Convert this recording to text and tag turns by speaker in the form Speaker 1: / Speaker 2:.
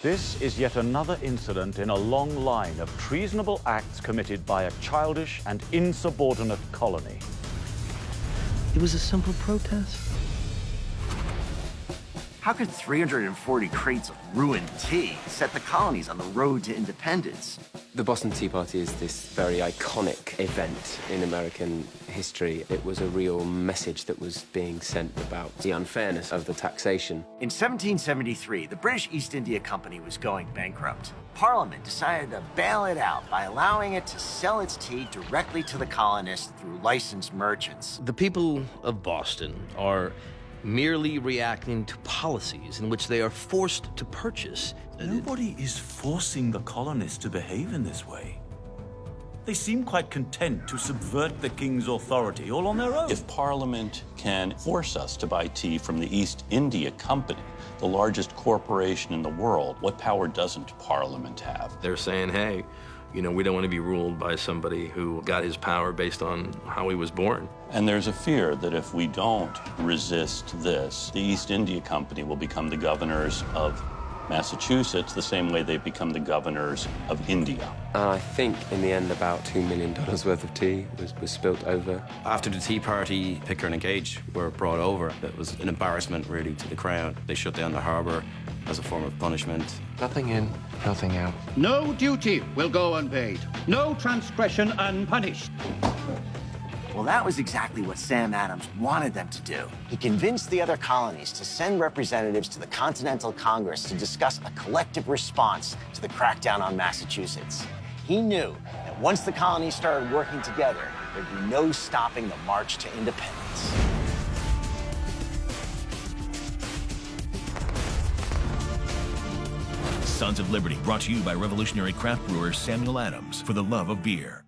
Speaker 1: This is yet another incident in a long line of treasonable acts committed by a childish and insubordinate colony.
Speaker 2: It was a simple protest.
Speaker 3: How could 340 crates of ruined tea set the colonies on the road to independence?
Speaker 4: The Boston Tea Party is this very iconic event in American history. It was a real message that was being sent about the unfairness of the taxation.
Speaker 3: In 1773, the British East India Company was going bankrupt. Parliament decided to bail it out by allowing it to sell its tea directly to the colonists through licensed merchants.
Speaker 2: The people of Boston are merely reacting to policies in which they are forced to purchase.
Speaker 5: Nobody is forcing the colonists to behave in this way. They seem quite content to subvert the king's authority all on their own.
Speaker 6: If Parliament can force us to buy tea from the East India Company, the largest corporation in the world, what power doesn't Parliament have?
Speaker 7: They're saying, hey, you know, we don't want to be ruled by somebody who got his power based on how he was born.
Speaker 6: And there's a fear that if we don't resist this, the East India Company will become the governors of Massachusetts the same way they've become the governors of India.
Speaker 4: And I think in the end about $2 million worth of tea was spilt over.
Speaker 8: After the Tea Party, Pickering and Gage were brought over, it was an embarrassment really to the crown. They shut down the harbour as a form of punishment.
Speaker 4: Nothing in, nothing out.
Speaker 9: No duty will go unpaid. No transgression unpunished.
Speaker 3: Well, that was exactly what Sam Adams wanted them to do. He convinced the other colonies to send representatives to the Continental Congress to discuss a collective response to the crackdown on Massachusetts. He knew that once the colonies started working together, there'd be no stopping the march to independence.
Speaker 10: Sons of Liberty, brought to you by revolutionary craft brewer Samuel Adams, for the love of beer.